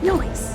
Noise.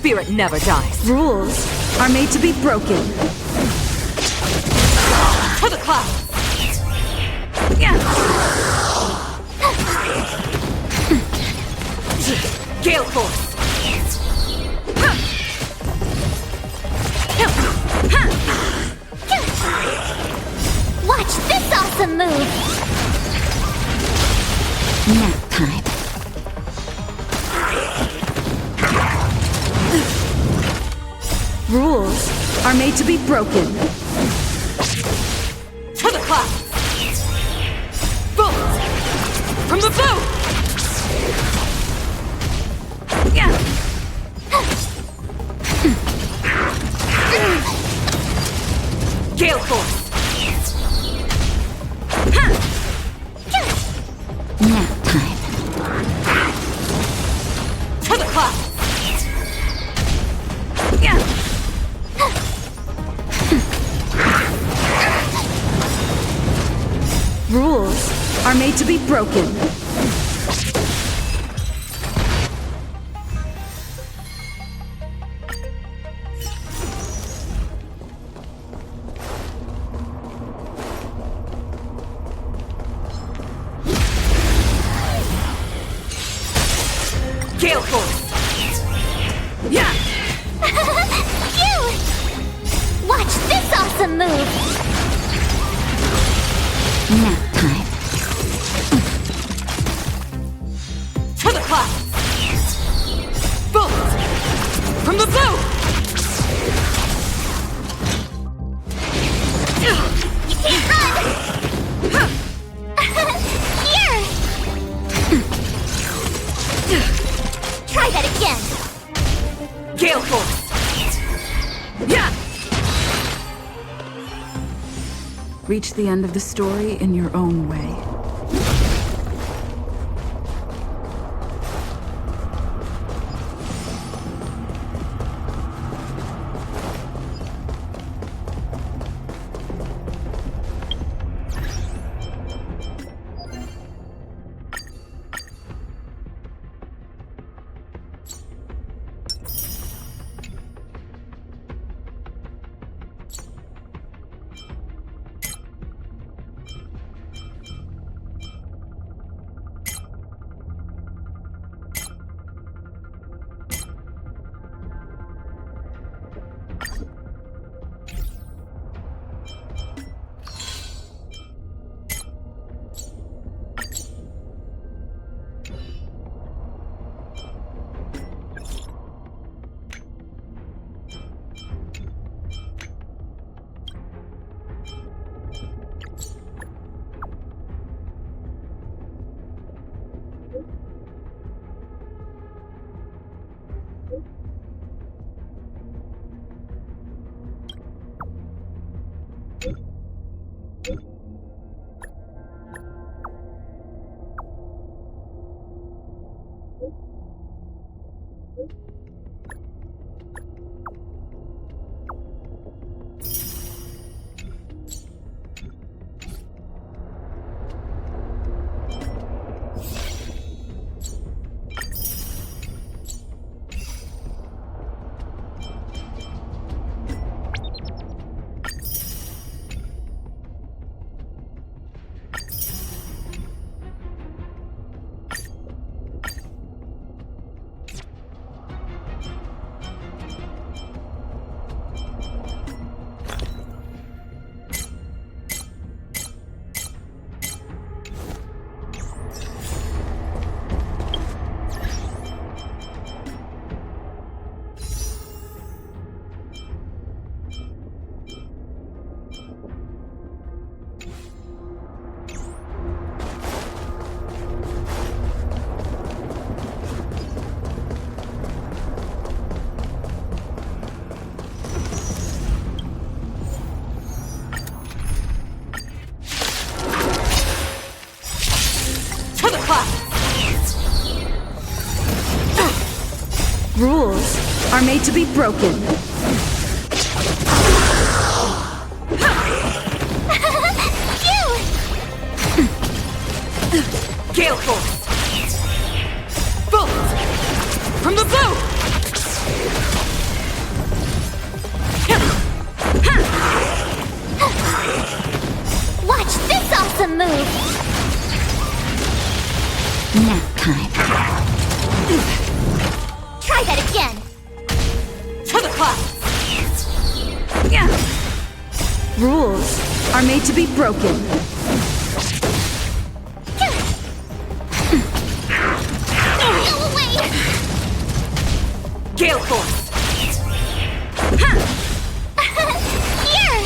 Spirit never dies. Rules are made to be broken. To the clouds! Gale Force! Watch this awesome move! Nap time. Rules are made to be broken. To the clouds! Bullets! From the blue! Gale Force! Nap time. To the clouds! Rules are made to be broken. Gale Force! Yeah! Phew! Watch this awesome move! Nap time. To the clouds! Bullets! From the blue! You can't run! Here! Try that again! Gale Force! Yeah! Reach the end of the story in your own way. Rules are made to be broken. Gale Force! Bullets! From the blue! Watch this awesome move! Nap time. Try that again! To the clouds! Rules are made to be broken. Go away! Gale Force! Here!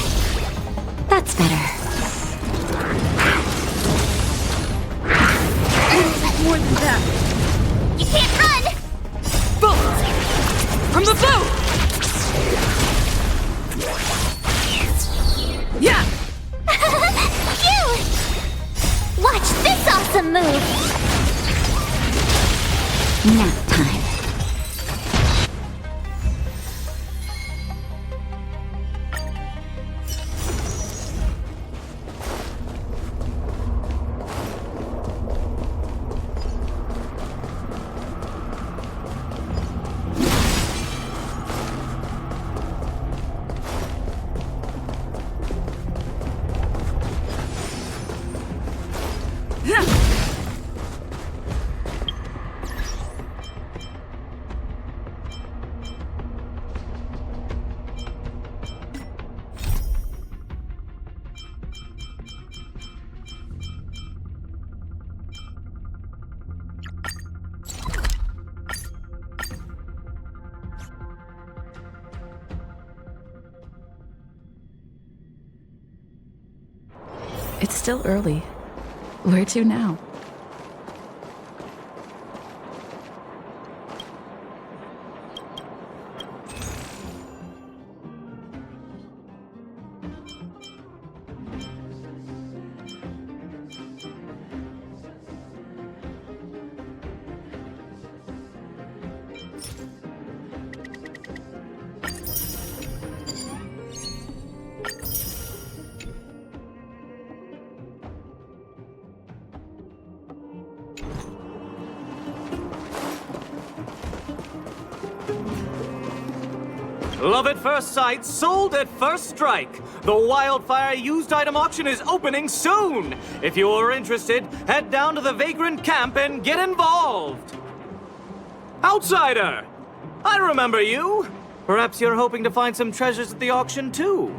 That's better. More than that. You can't run! Bullets! From the blue! Yeah! Phew! Watch this awesome move! Nap time. It's still early. Where to now? Love at first sight, sold at first strike. The Wildfire used item auction is opening soon. If you are interested, head down to the Vagrant camp and get involved. Outsider! I remember you. Perhaps you're hoping to find some treasures at the auction too.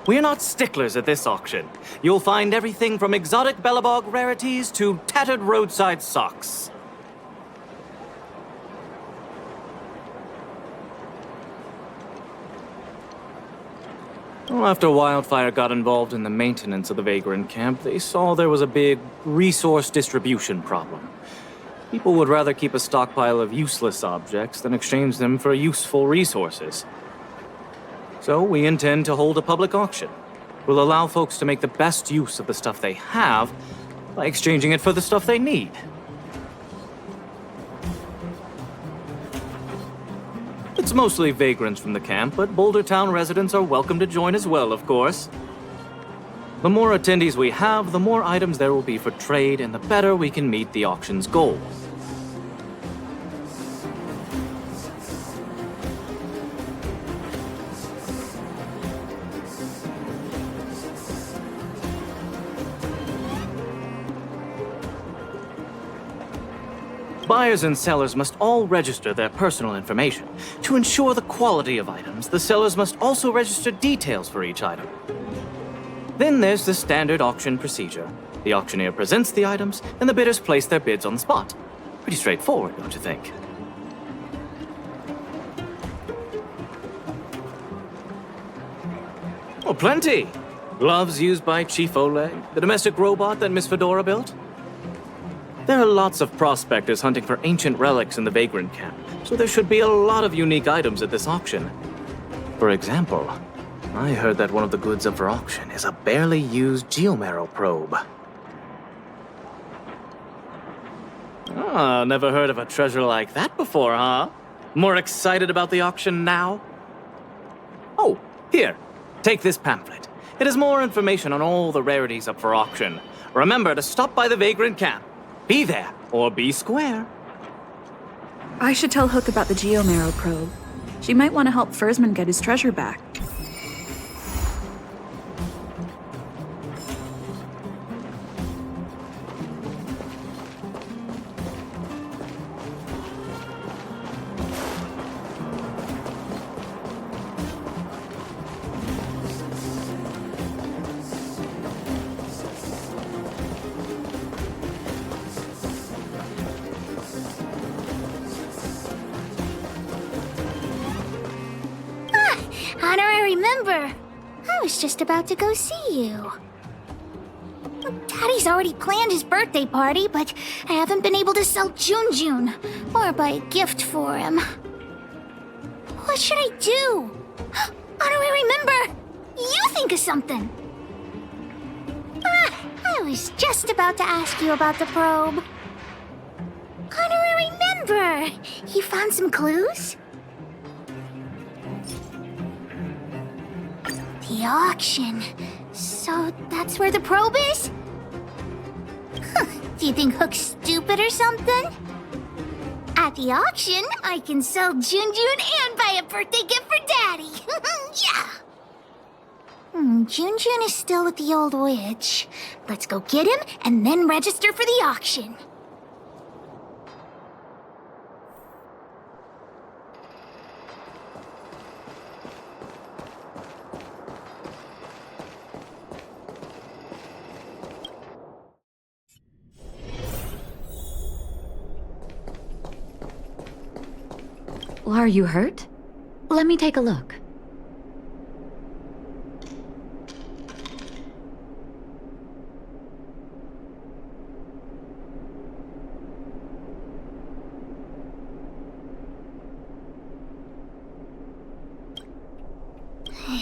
We're not sticklers at this auction. You'll find everything from exotic Bellabog rarities to tattered roadside socks. Well, after Wildfire got involved in the maintenance of the Vagrant camp, they saw there was a big resource distribution problem. People would rather keep a stockpile of useless objects than exchange them for useful resources. So we intend to hold a public auction. We'll allow folks to make the best use of the stuff they have by exchanging it for the stuff they need. It's mostly vagrants from the camp, but Boulder Town residents are welcome to join as well, of course. The more attendees we have, the more items there will be for trade, and the better we can meet the auction's goal. Buyers and sellers must all register their personal information. To ensure the quality of items, the sellers must also register details for each item. Then there's the standard auction procedure. The auctioneer presents the items, and the bidders place their bids on the spot. Pretty straightforward, don't you think? Oh, plenty! Gloves used by Chief Oleg, the domestic robot that Miss Fedora built. There are lots of prospectors hunting for ancient relics in the Vagrant camp, so there should be a lot of unique items at this auction. For example, I heard that one of the goods up for auction is a barely used geomarrow probe. Ah, never heard of a treasure like that before, huh? More excited about the auction now? Oh, here, take this pamphlet. It has more information on all the rarities up for auction. Remember to stop by the Vagrant camp. Be there, or be square. I should tell Hook about the geomarrow probe. She might want to help Fursman get his treasure back. Honorary member. I was just about to go see you. Daddy's already planned his birthday party, but I haven't been able to sell Jun or buy a gift for him. What should I do? Honorary member, you think of something. I was just about to ask you about the probe. Honorary member, you found some clues? The auction. So that's where the probe is? Do you think Hook's stupid or something? At the auction, I can sell Jun and buy a birthday gift for Daddy. Yeah! Jun is still with the old witch. Let's go get him and then register for the auction. Are you hurt? Let me take a look.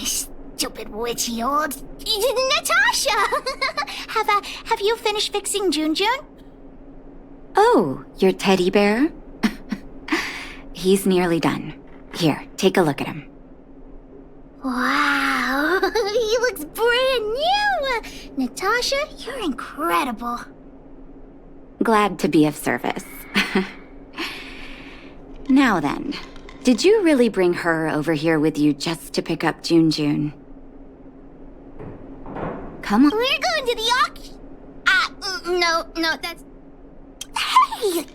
Stupid witchy old... Natasha! Have you finished fixing Jun? Oh, your teddy bear? He's nearly done. Here, take a look at him. Wow, he looks brand new! Natasha, you're incredible. Glad to be of service. Now then, did you really bring her over here with you just to pick up Jun? Come on. We're going to the auction. No, that's... Hey, you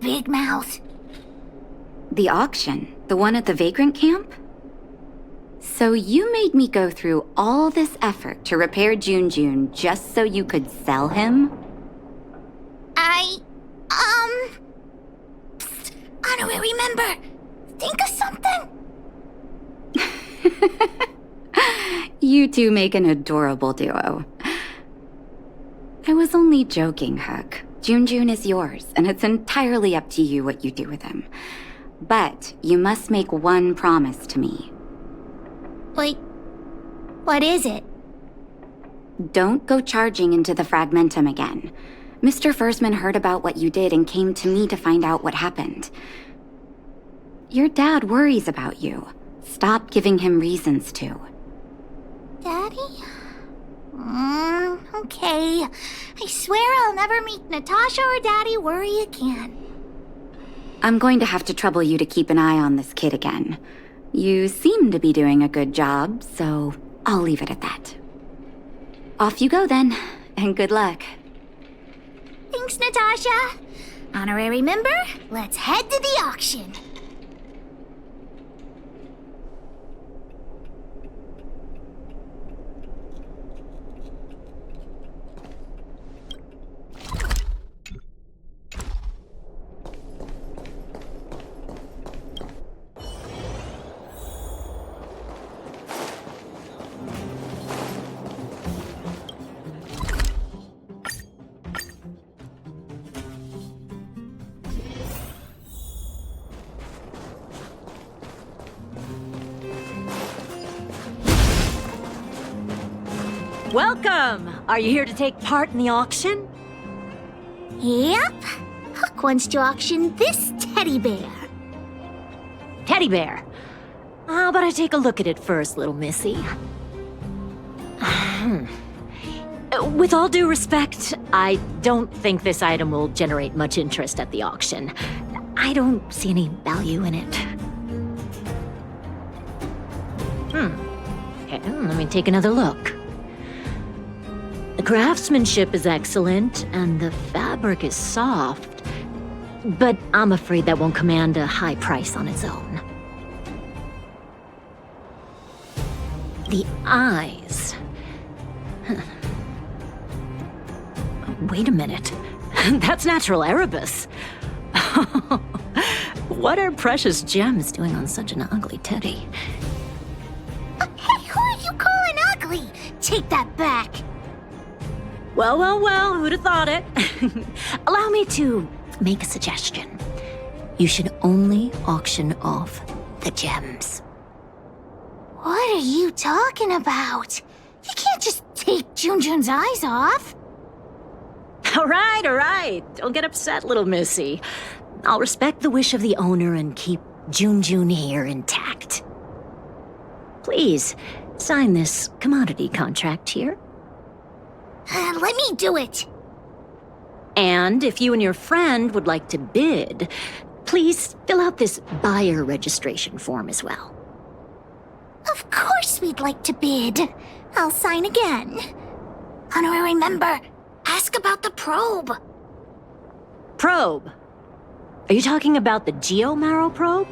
big mouth. The auction? The one at the Vagrant camp? So you made me go through all this effort to repair Jun just so you could sell him? Honorary member, think of something? You two make an adorable duo. I was only joking, Hook. Jun is yours, and it's entirely up to you what you do with him. But you must make one promise to me. Wait, what is it? Don't go charging into the Fragmentum again. Mr. Fursman heard about what you did and came to me to find out what happened. Your dad worries about you. Stop giving him reasons to. Daddy? Okay. I swear I'll never meet Natasha or Daddy worry again. I'm going to have to trouble you to keep an eye on this kid again. You seem to be doing a good job, so I'll leave it at that. Off you go then, and good luck. Thanks, Natasha. Honorary member, let's head to the auction. Welcome! Are you here to take part in the auction? Yep. Hook wants to auction this teddy bear. Teddy bear. How about I take a look at it first, little missy? With all due respect, I don't think this item will generate much interest at the auction. I don't see any value in it. Okay, let me take another look. The craftsmanship is excellent, and the fabric is soft, but I'm afraid that won't command a high price on its own. The eyes. Wait a minute. That's natural Erebus. What are precious gems doing on such an ugly teddy? Hey, who are you calling ugly? Take that back. Well, who'd have thought it? Allow me to make a suggestion. You should only auction off the gems. What are you talking about? You can't just take Junjun's eyes off. All right. Don't get upset, little missy. I'll respect the wish of the owner and keep Junjun here intact. Please, sign this commodity contract here. Let me do it. And if you and your friend would like to bid, please fill out this buyer registration form as well. Of course we'd like to bid. I'll sign again. Honorary member, ask about the probe. Probe? Are you talking about the Geomarrow probe?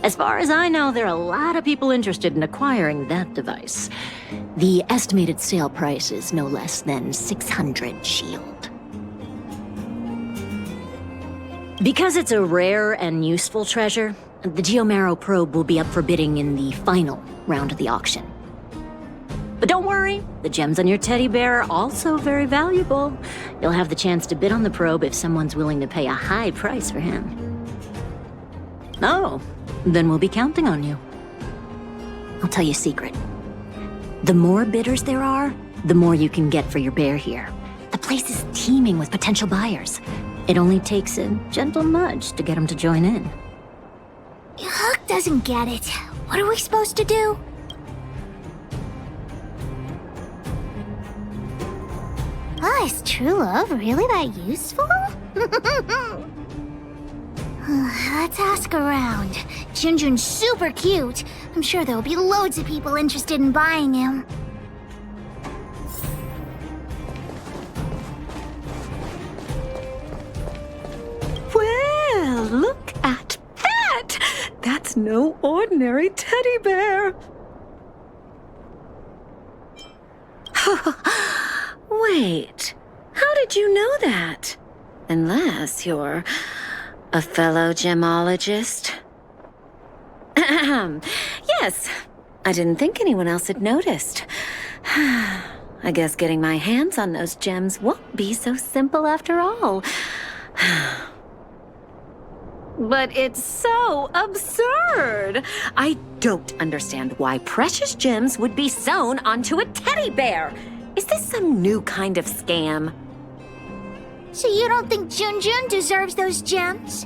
As far as I know, there are a lot of people interested in acquiring that device. The estimated sale price is no less than 600 shield. Because it's a rare and useful treasure, the Geomarrow probe will be up for bidding in the final round of the auction. But don't worry, the gems on your teddy bear are also very valuable. You'll have the chance to bid on the probe if someone's willing to pay a high price for him. Oh, then we'll be counting on you. I'll tell you a secret. The more bidders there are, the more you can get for your bear here. The place is teeming with potential buyers. It only takes a gentle nudge to get them to join in. Hook doesn't get it. What are we supposed to do? Oh, is true love really that useful? Let's ask around. Junjun's super cute. I'm sure there'll be loads of people interested in buying him. Well, look at that! That's no ordinary teddy bear. Wait, how did you know that? Unless you're a fellow gemologist. Yes, I didn't think anyone else had noticed. I guess getting my hands on those gems won't be so simple after all. But it's so absurd. I don't understand why precious gems would be sewn onto a teddy bear. Is this some new kind of scam? So you don't think Junjun deserves those gems?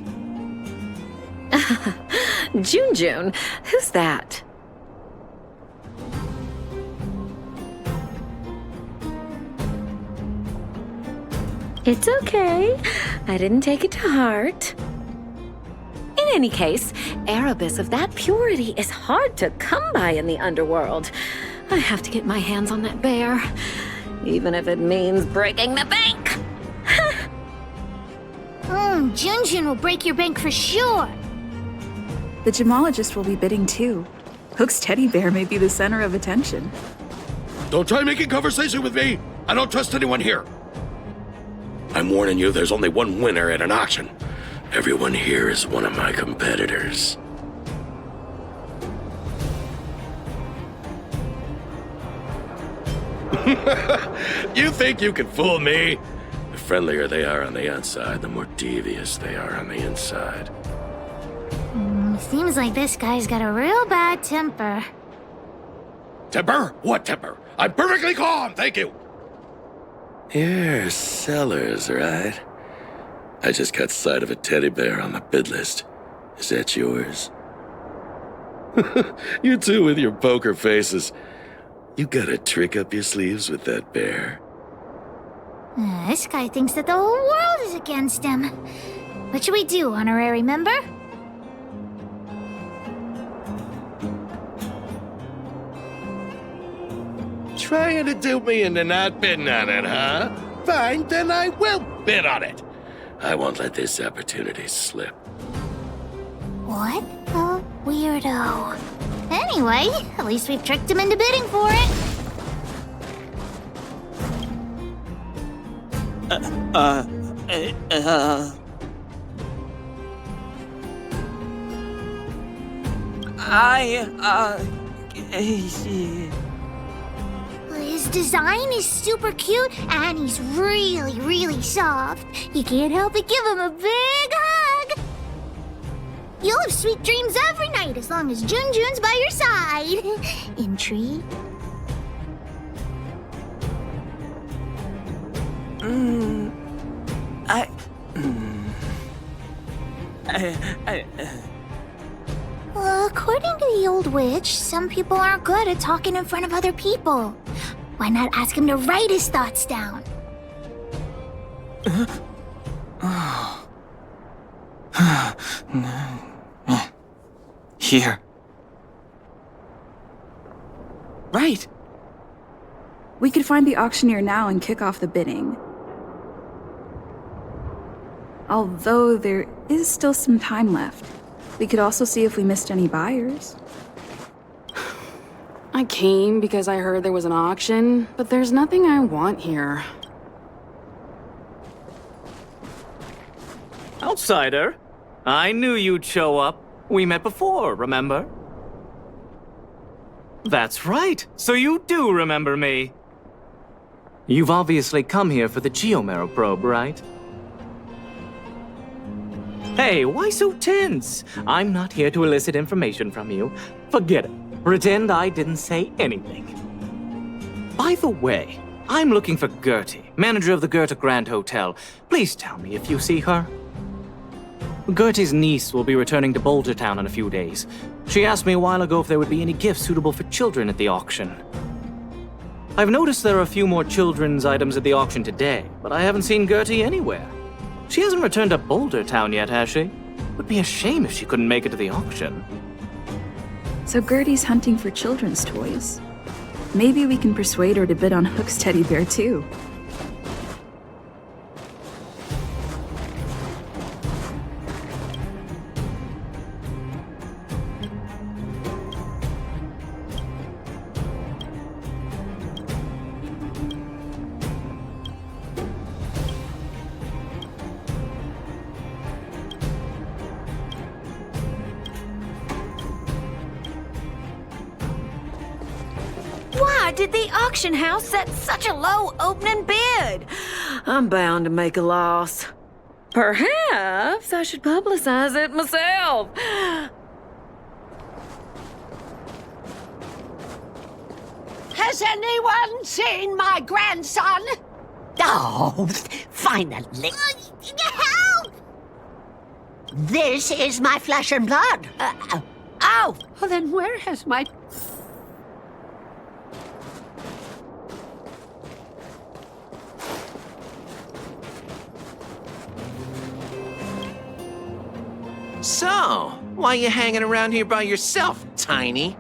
Junjun? Who's that? It's okay. I didn't take it to heart. In any case, Erebus of that purity is hard to come by in the underworld. I have to get my hands on that bear, even if it means breaking the bank. Junjun will break your bank for sure. The gemologist will be bidding too. Hook's teddy bear may be the center of attention. Don't try making conversation with me! I don't trust anyone here! I'm warning you, there's only one winner at an auction. Everyone here is one of my competitors. You think you can fool me? The friendlier they are on the outside, the more devious they are on the inside. Seems like this guy's got a real bad temper. Temper? What temper? I'm perfectly calm, thank you. You're Sellers, right? I just got sight of a teddy bear on the bid list. Is that yours? You two with your poker faces. You got a trick up your sleeves with that bear. This guy thinks that the whole world is against him. What should we do, honorary member? Trying to dupe me into not bidding on it, huh? Fine, then I will bid on it. I won't let this opportunity slip. What a weirdo. Anyway, at least we've tricked him into bidding for it. His design is super cute, and he's really, really soft. You can't help but give him a big hug. You'll have sweet dreams every night as long as Junjun's by your side. Intrigued? According to the old witch, some people aren't good at talking in front of other people. Why not ask him to write his thoughts down? Here. Right. We could find the auctioneer now and kick off the bidding. Although there is still some time left. We could also see if we missed any buyers. I came because I heard there was an auction, but there's nothing I want here. Outsider, I knew you'd show up. We met before, remember? That's right. So you do remember me. You've obviously come here for the Geomarrow probe, right? Hey, why so tense? I'm not here to elicit information from you. Forget it. Pretend I didn't say anything. By the way, I'm looking for Gertie, manager of the Goethe Grand Hotel. Please tell me if you see her. Gertie's niece will be returning to Boulder Town in a few days. She asked me a while ago if there would be any gifts suitable for children at the auction. I've noticed there are a few more children's items at the auction today, but I haven't seen Gertie anywhere. She hasn't returned to Boulder Town yet, has she? Would be a shame if she couldn't make it to the auction. So Gertie's hunting for children's toys. Maybe we can persuade her to bid on Hook's teddy bear too. Why did the auction house set such a low opening bid? I'm bound to make a loss. Perhaps I should publicize it myself. Has anyone seen my grandson? Oh, finally. Help! This is my flesh and blood. Oh, well, then where has my... So, why you hanging around here by yourself, Tiny?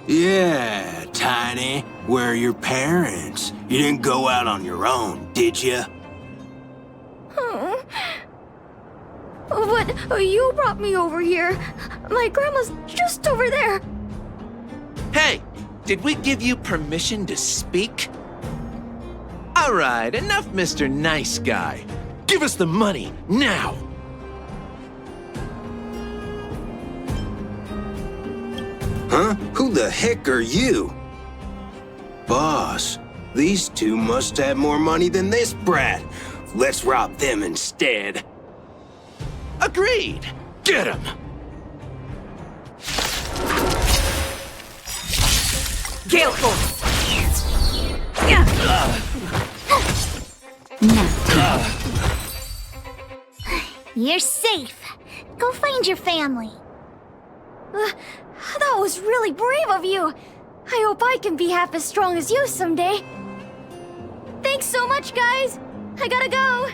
Yeah, Tiny. Where are your parents? You didn't go out on your own, did you? But you brought me over here. My grandma's just over there. Hey, did we give you permission to speak? All right, enough, Mr. Nice Guy. Give us the money, now! Huh? Who the heck are you? Boss, these two must have more money than this brat. Let's rob them instead. Agreed! Get him! Gale Force! You're safe. Go find your family. That was really brave of you. I hope I can be half as strong as you someday. Thanks so much, guys. I gotta go.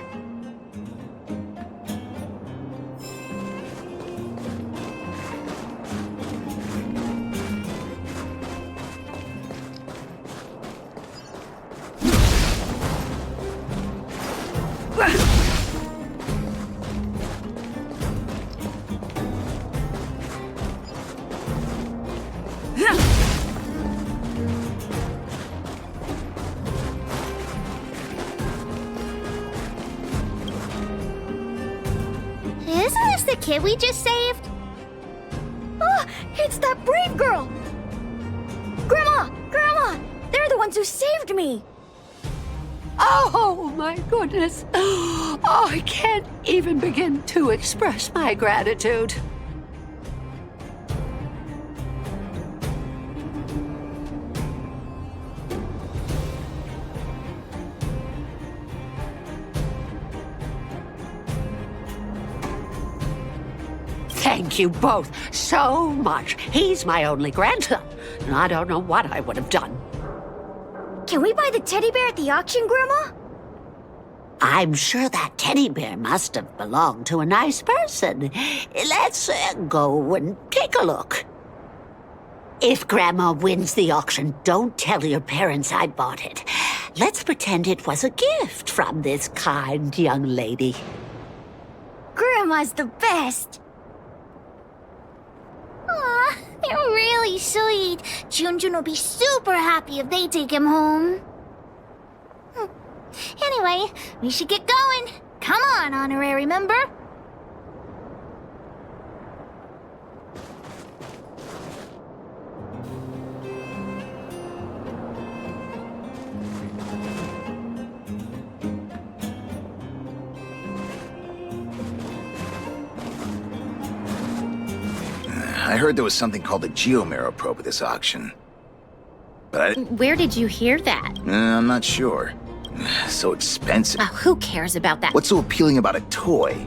Isn't this the kid we just saved? Oh, it's that brave girl! Grandma! Grandma! They're the ones who saved me! Oh, my goodness. Oh, I can't even begin to express my gratitude. Thank you both so much. He's my only grandson, and I don't know what I would have done. Can we buy the teddy bear at the auction, Grandma? I'm sure that teddy bear must have belonged to a nice person. Let's go and take a look. If Grandma wins the auction, don't tell your parents I bought it. Let's pretend it was a gift from this kind young lady. Grandma's the best! Aw, they're really sweet. Junjun will be super happy if they take him home. Anyway, we should get going. Come on, honorary member. I heard there was something called a Geomarrow probe at this auction. But Where did you hear that? I'm not sure. So expensive. Oh, who cares about that? What's so appealing about a toy?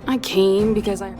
I came because I...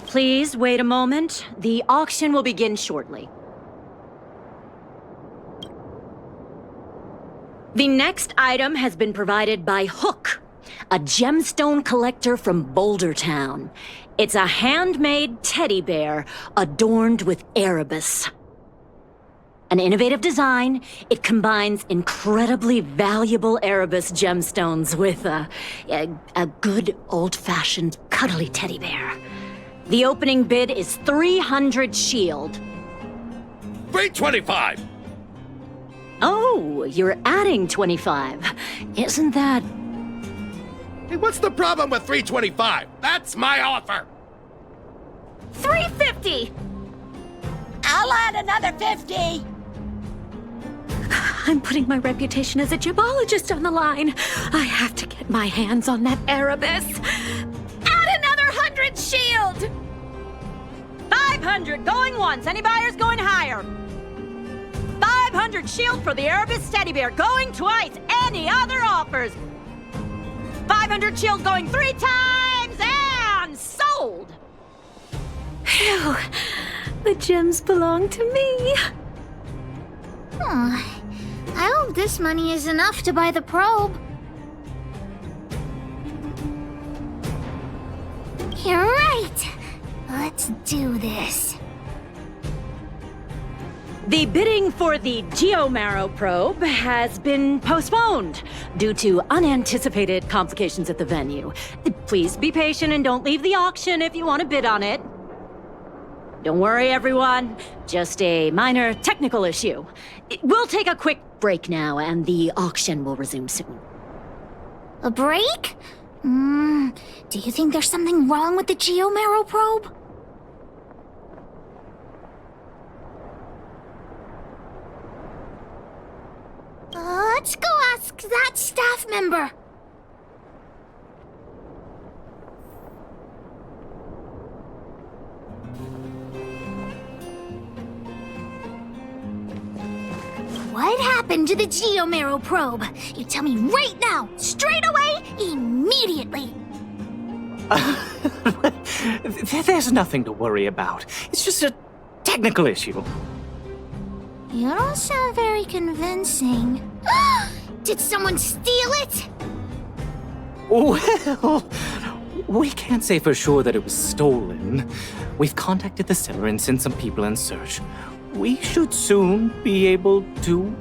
Please wait a moment. The auction will begin shortly. The next item has been provided by Hook, a gemstone collector from Boulder Town. It's a handmade teddy bear adorned with Erebus. An innovative design, it combines incredibly valuable Erebus gemstones with a good old-fashioned cuddly teddy bear. The opening bid is 300 shield. 325! Oh, you're adding 25. Isn't that... Hey, what's the problem with 325? That's my offer! 350! I'll add another 50. I'm putting my reputation as a gemologist on the line. I have to get my hands on that Erebus. Add another 100 shield! 500 going once. Any buyers going higher? 500 shield for the Erebus teddy bear going twice. Any other offers? 500 shield going 3 times and sold. Phew. The gems belong to me. Oh, I hope this money is enough to buy the probe. You're right. Let's do this. The bidding for the Geomarrow probe has been postponed due to unanticipated complications at the venue. Please be patient and don't leave the auction if you want to bid on it. Don't worry, everyone. Just a minor technical issue. We'll take a quick break now, and the auction will resume soon. A break? Do you think there's something wrong with the Geomarrow probe? Let's go ask that staff member. What happened to the Geomarrow probe? You tell me right now, straight away, immediately. There's nothing to worry about. It's just a technical issue. You don't sound very convincing. Did someone steal it? Well, we can't say for sure that it was stolen. We've contacted the seller and sent some people in search. We should soon be able to...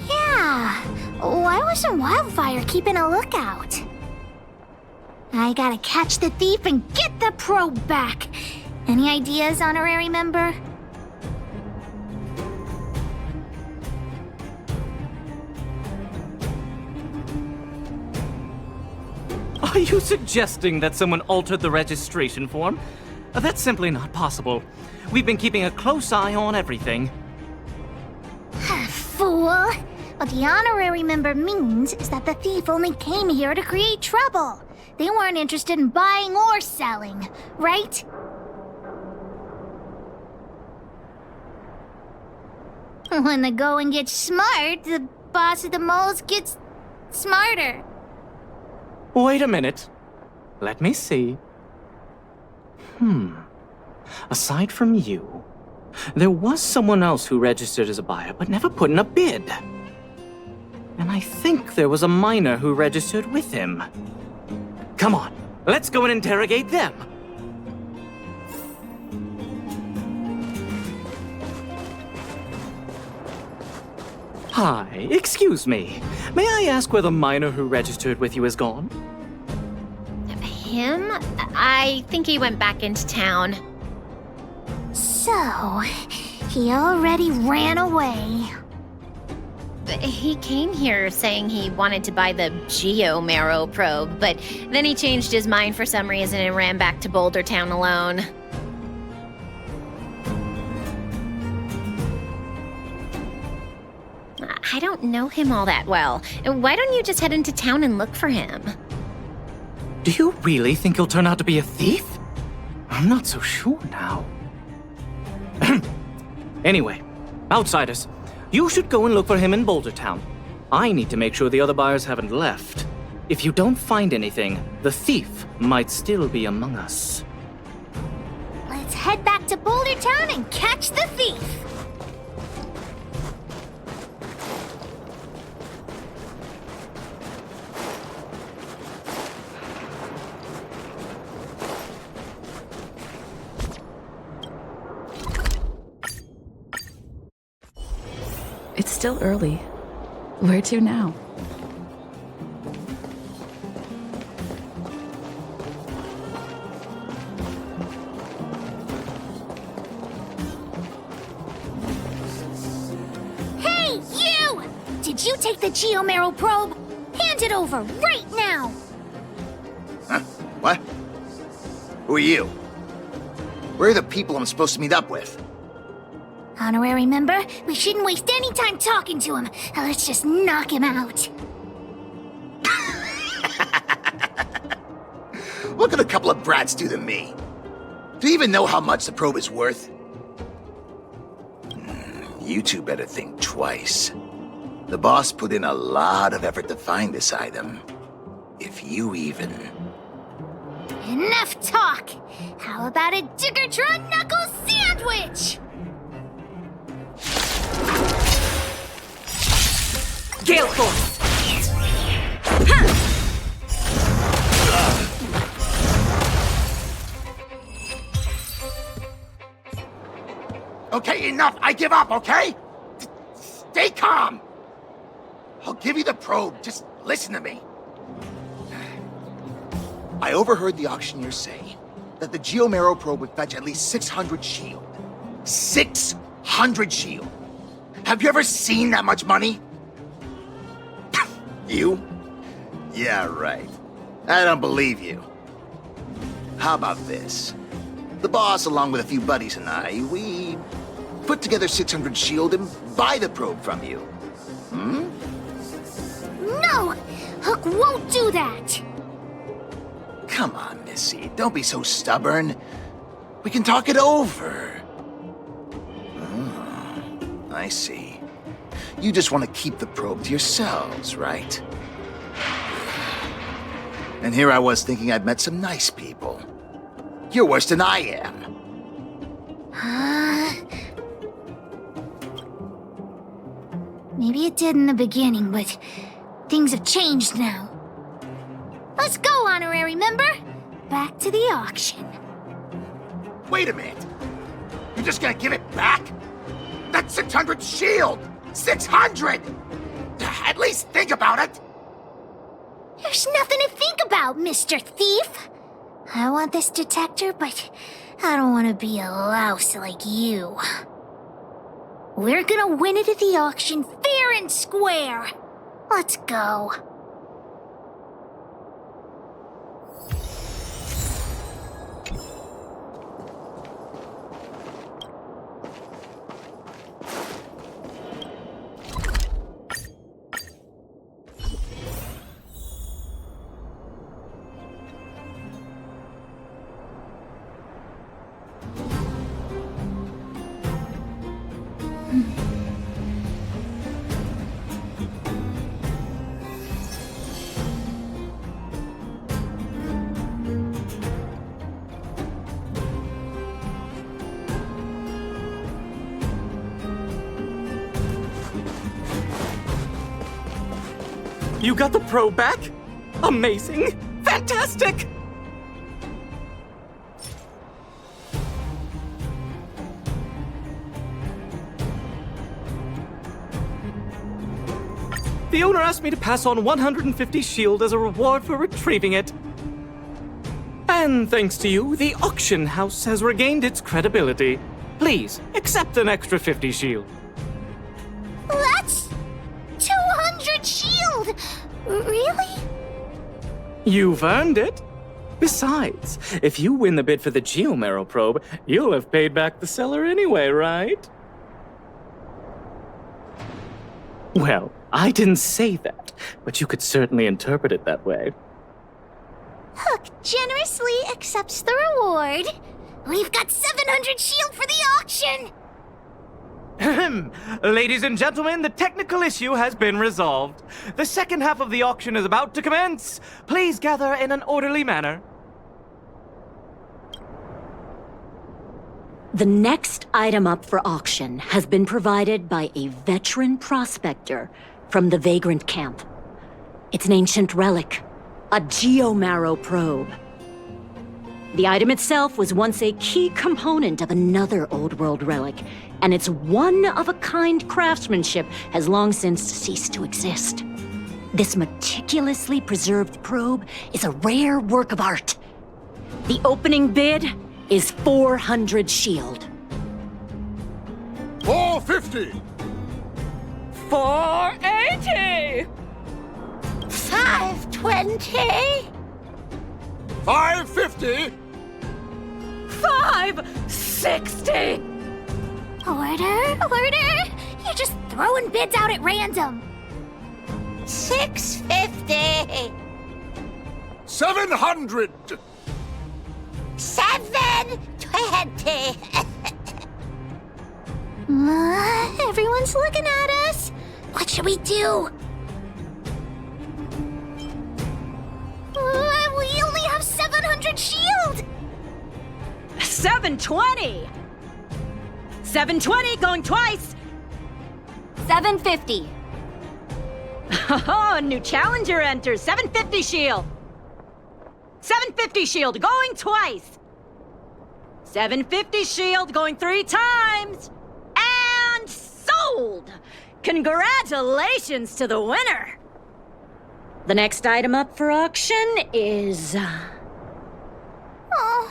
Yeah. Why wasn't Wildfire keeping a lookout? I gotta catch the thief and get the probe back. Any ideas, honorary member? Are you suggesting that someone altered the registration form? That's simply not possible. We've been keeping a close eye on everything. Fool! What the honorary member means is that the thief only came here to create trouble. They weren't interested in buying or selling, right? When the going gets smart, the boss of the moles gets smarter. Wait a minute. Let me see. Aside from you, there was someone else who registered as a buyer but never put in a bid. And I think there was a miner who registered with him. Come on, let's go and interrogate them. Hi, excuse me. May I ask where the miner who registered with you is gone? Him? I think he went back into town. So, he already ran away. He came here saying he wanted to buy the Geomarrow probe, but then he changed his mind for some reason and ran back to Boulder Town alone. I don't know him all that well. Why don't you just head into town and look for him? Do you really think he'll turn out to be a thief? I'm not so sure now. Anyway, outsiders, you should go and look for him in Boulder Town. I need to make sure the other buyers haven't left. If you don't find anything, the thief might still be among us. Let's head back to Boulder Town and catch the thief. It's still early. Where to now? Hey, you! Did you take the Geomero probe? Hand it over right now! Huh? What? Who are you? Where are the people I'm supposed to meet up with? Honorary member, we shouldn't waste any time talking to him. Let's just knock him out. What could a couple of brats do to me? Do you even know how much the probe is worth? You two better think twice. The boss put in a lot of effort to find this item. If you even... Enough talk! How about a Diggertron Knuckle Sandwich? Gale Force! Okay, enough! I give up, okay? Stay calm! I'll give you the probe, just listen to me. I overheard the auctioneer say that the Geomero probe would fetch at least 600 shield. 600 shield! Have you ever seen that much money? You? Yeah, right. I don't believe you. How about this? The boss, along with a few buddies and I, we put together 600 shield and buy the probe from you. Hmm? No! Hook won't do that! Come on, Missy. Don't be so stubborn. We can talk it over. Oh, I see. You just want to keep the probe to yourselves, right? And here I was thinking I'd met some nice people. You're worse than I am. Maybe it did in the beginning, but things have changed now. Let's go, honorary member. Back to the auction. Wait a minute. You're just gonna give it back? That's 600 shield! 600! At least think about it! There's nothing to think about, Mr. Thief. I want this detector, but I don't want to be a louse like you. We're gonna win it at the auction fair and square. Let's go. You got the probe back? Amazing! Fantastic! The owner asked me to pass on 150 shield as a reward for retrieving it. And thanks to you, the auction house has regained its credibility. Please, accept an extra 50 shield. That's 200 shield! Really? You've earned it. Besides, if you win the bid for the Geomero probe, you'll have paid back the seller anyway, right? Well, I didn't say that, but you could certainly interpret it that way. Hook generously accepts the reward. We've got 700 shield for the auction! Ladies and gentlemen, the technical issue has been resolved. The second half of the auction is about to commence. Please gather in an orderly manner. The next item up for auction has been provided by a veteran prospector from the Vagrant Camp. It's an ancient relic, a Geomarrow probe. The item itself was once a key component of another old world relic, and its one-of-a-kind craftsmanship has long since ceased to exist. This meticulously preserved probe is a rare work of art. The opening bid is 400 shield. 450! 480! 520! 550! 560! Order? You're just throwing bids out at random. 650! 700! 720! Everyone's looking at us. What should we do? We only have 700 shield. 720! 720 going twice! 750. Oh, new challenger enters. 750 shield. 750 shield going twice. 750 shield going 3 times. And sold! Congratulations to the winner. The next item up for auction is... Oh.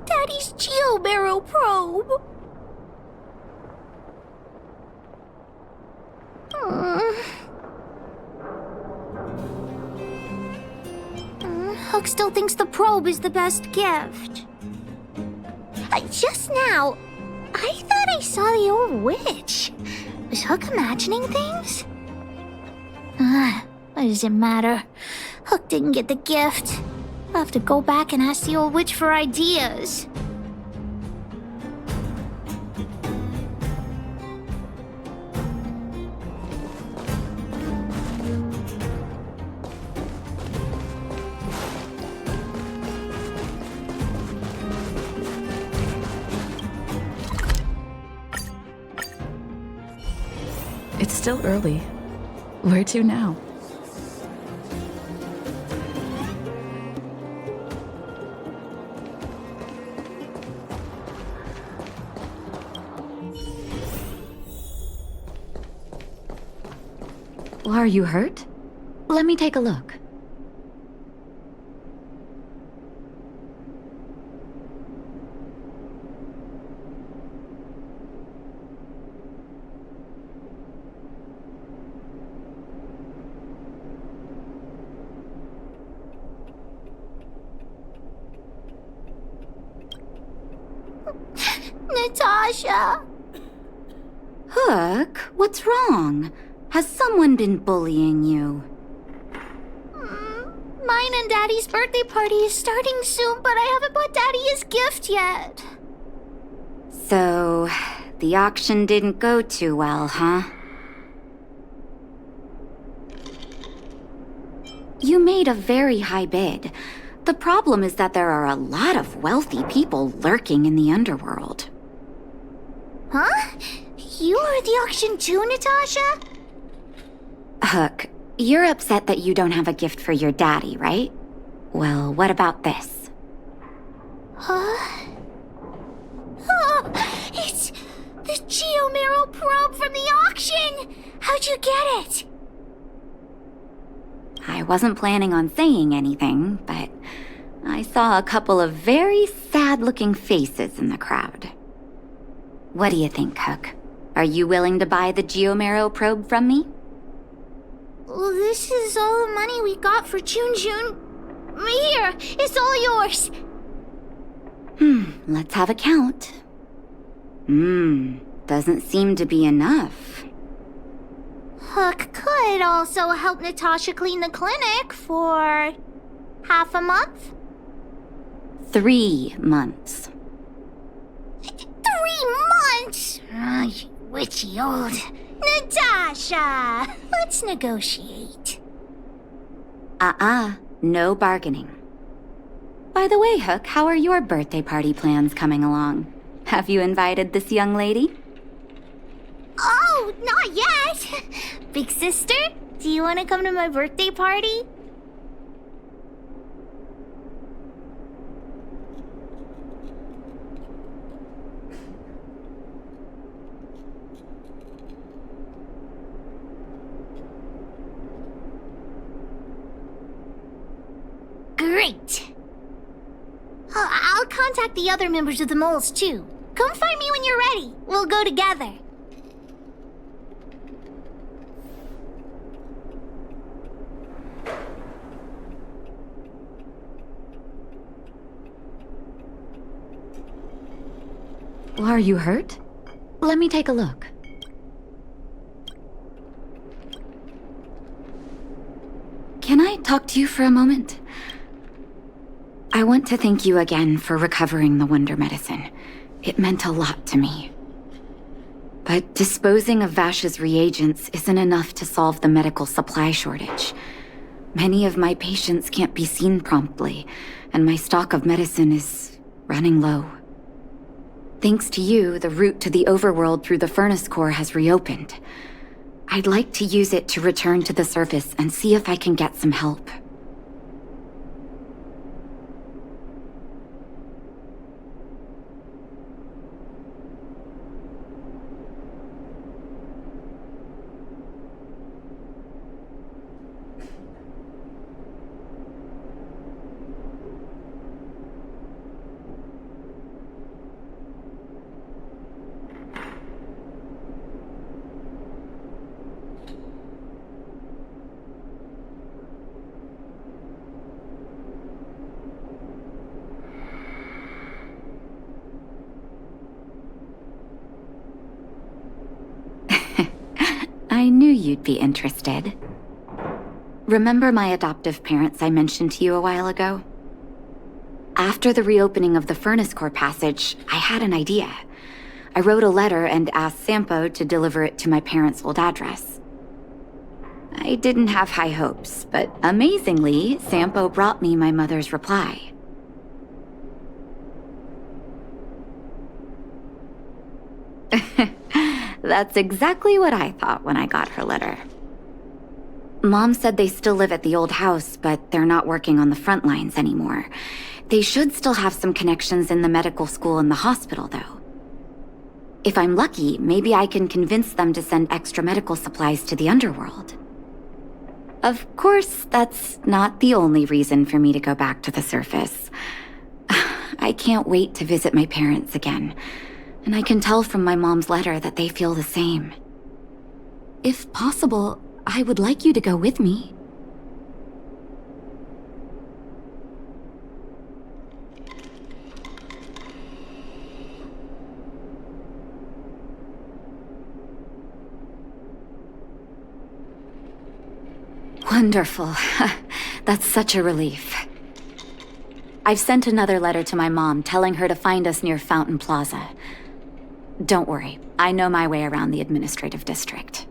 Daddy's Geomarrow probe. Hook still thinks the probe is the best gift. Just now, I thought I saw the old witch. Was Hook imagining things? What does it matter? Hook didn't get the gift. I'll have to go back and ask the old witch for ideas. It's still early. Where to now? Are you hurt? Let me take a look. Natasha! Hook, what's wrong? Has someone been bullying you? Mine and Daddy's birthday party is starting soon, but I haven't bought Daddy his gift yet. So, the auction didn't go too well, huh? You made a very high bid. The problem is that there are a lot of wealthy people lurking in the underworld. Huh? You were at the auction too, Natasha? Hook, you're upset that you don't have a gift for your daddy, right? Well, what about this? Huh? Oh, it's the Geomarrow probe from the auction! How'd you get it? I wasn't planning on saying anything, but I saw a couple of very sad-looking faces in the crowd. What do you think, Hook? Are you willing to buy the Geomarrow probe from me? Well, this is all the money we got for June. Here, it's all yours. Let's have a count. Doesn't seem to be enough. Hook could also help Natasha clean the clinic for half a month. 3 months. 3 months? You witchy old. Natasha, let's negotiate. No bargaining. By the way, Hook, how are your birthday party plans coming along? Have you invited this young lady? Oh, not yet. Big sister, do you want to come to my birthday party? Great. I'll contact the other members of the moles too. Come find me when you're ready. We'll go together. Are you hurt? Let me take a look. Can I talk to you for a moment? I want to thank you again for recovering the Wonder Medicine. It meant a lot to me. But disposing of Vash's reagents isn't enough to solve the medical supply shortage. Many of my patients can't be seen promptly, and my stock of medicine is running low. Thanks to you, the route to the overworld through the furnace core has reopened. I'd like to use it to return to the surface and see if I can get some help. I knew you'd be interested. Remember my adoptive parents I mentioned to you a while ago? After the reopening of the Furnace Core passage, I had an idea. I wrote a letter and asked Sampo to deliver it to my parents' old address. I didn't have high hopes, but amazingly, Sampo brought me my mother's reply. That's exactly what I thought when I got her letter. Mom said they still live at the old house, but they're not working on the front lines anymore. They should still have some connections in the medical school and the hospital, though. If I'm lucky, maybe I can convince them to send extra medical supplies to the underworld. Of course, that's not the only reason for me to go back to the surface. I can't wait to visit my parents again. And I can tell from my mom's letter that they feel the same. If possible, I would like you to go with me. Wonderful. That's such a relief. I've sent another letter to my mom telling her to find us near Fountain Plaza. Don't worry, I know my way around the administrative district.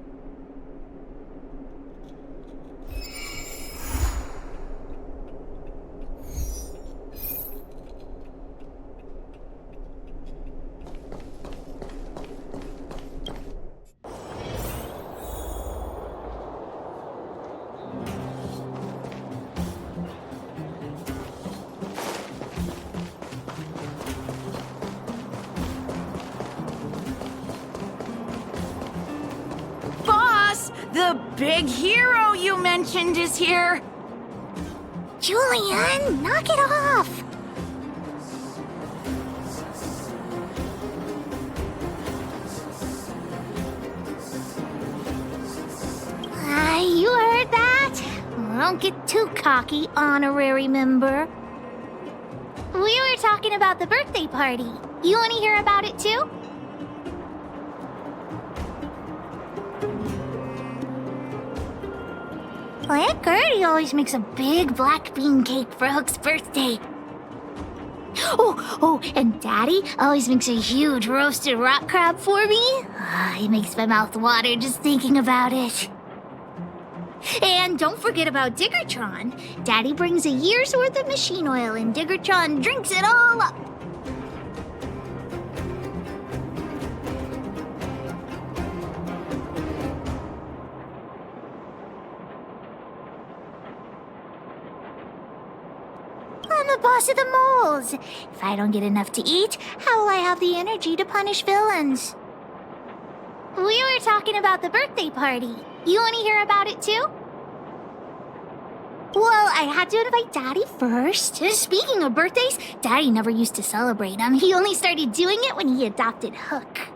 The big hero you mentioned is here! Julian, knock it off! You heard that? Don't get too cocky, honorary member. We were talking about the birthday party. You want to hear about it too? Well, Aunt Gertie always makes a big black bean cake for Hook's birthday. Oh, and Daddy always makes a huge roasted rock crab for me. It makes my mouth water just thinking about it. And don't forget about Diggertron. Daddy brings a year's worth of machine oil and Diggertron drinks it all up. I'm the boss of the moles. If I don't get enough to eat, how will I have the energy to punish villains? We were talking about the birthday party. You want to hear about it too? Well, I had to invite Daddy first. Speaking of birthdays, Daddy never used to celebrate them. He only started doing it when he adopted Hook.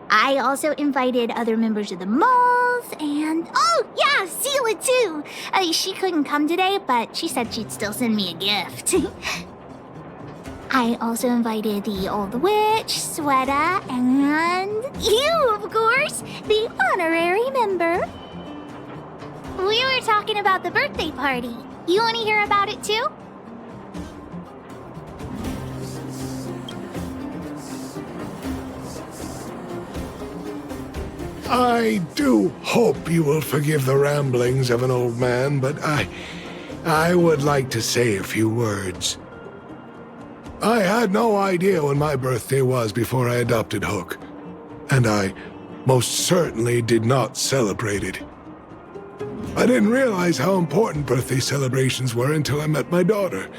I also invited other members of the moles and... Oh, yeah, Seela too! She couldn't come today, but she said she'd still send me a gift. I also invited the old witch, Sweta, and you, of course, the honorary member. We were talking about the birthday party. You want to hear about it too? I do hope you will forgive the ramblings of an old man, but I would like to say a few words. I had no idea when my birthday was before I adopted Hook, and I most certainly did not celebrate it. I didn't realize how important birthday celebrations were until I met my daughter.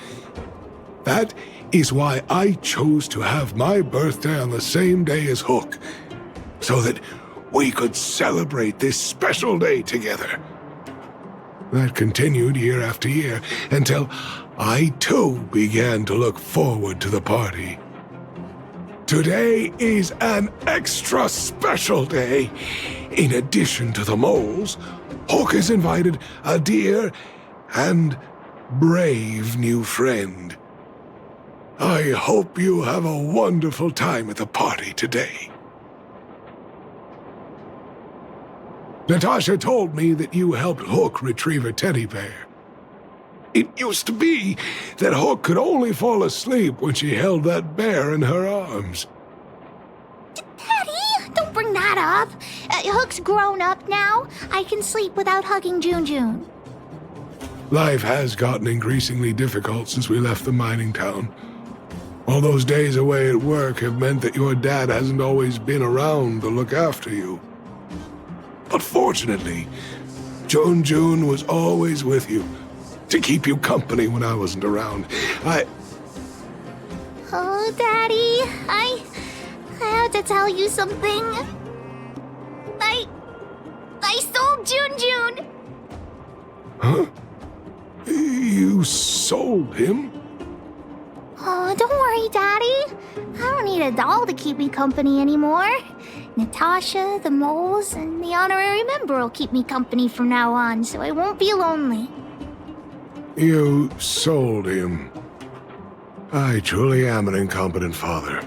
That is why I chose to have my birthday on the same day as Hook, so that we could celebrate this special day together. That continued year after year until I too began to look forward to the party. Today is an extra special day. In addition to the moles, Hook has invited a dear and brave new friend. I hope you have a wonderful time at the party today. Natasha told me that you helped Hook retrieve her teddy bear. It used to be that Hook could only fall asleep when she held that bear in her arms. Daddy, don't bring that up. Hook's grown up now. I can sleep without hugging June. Life has gotten increasingly difficult since we left the mining town. All those days away at work have meant that your dad hasn't always been around to look after you. But fortunately, June was always with you, to keep you company when I wasn't around. Oh, Daddy, I have to tell you something. I stole June. Huh? You sold him? Oh, don't worry, Daddy. I don't need a doll to keep me company anymore. Natasha, the moles, and the honorary member will keep me company from now on, so I won't be lonely. You sold him. I truly am an incompetent father.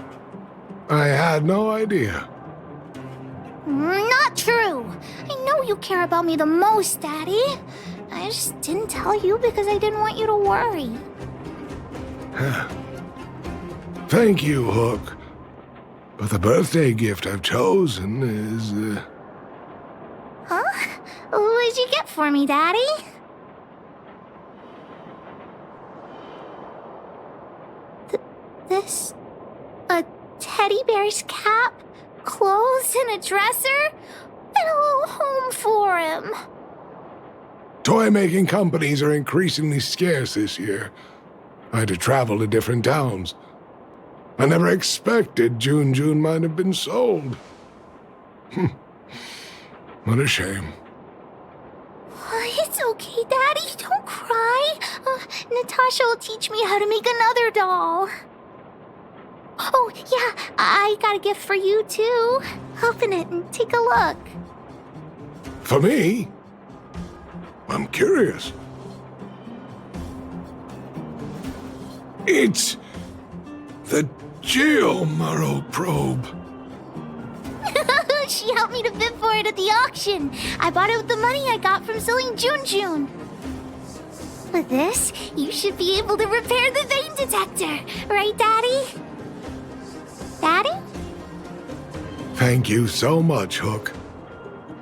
I had no idea. Not true. I know you care about me the most, Daddy. I just didn't tell you because I didn't want you to worry. Thank you, Hook. But the birthday gift I've chosen is, Huh? What'd you get for me, Daddy? This... a teddy bear's cap, clothes, and a dresser? And a little home for him. toy-making companies are increasingly scarce this year. I had to travel to different towns. I never expected June might have been sold. What a shame. It's okay, Daddy. Don't cry. Natasha will teach me how to make another doll. Oh, yeah, I got a gift for you, too. Open it and take a look. For me? I'm curious. It's the Geomaro probe. She helped me to bid for it at the auction. I bought it with the money I got from selling June. With this, you should be able to repair the vein detector. Right, Daddy? Daddy? Thank you so much, Hook.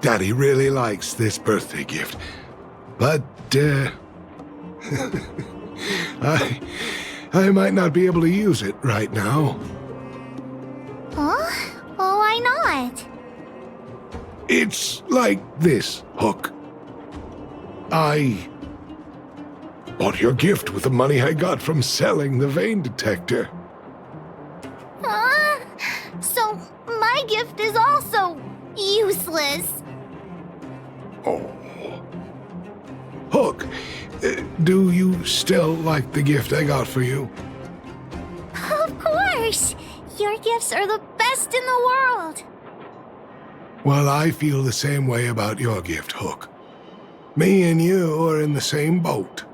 Daddy really likes this birthday gift. But, I might not be able to use it right now. Huh? Oh, why not? It's like this, Hook. I bought your gift with the money I got from selling the vein detector. So my gift is also useless. Oh. Hook, do you still like the gift I got for you? Of course! Your gifts are the best in the world. Well, I feel the same way about your gift, Hook. Me and you are in the same boat.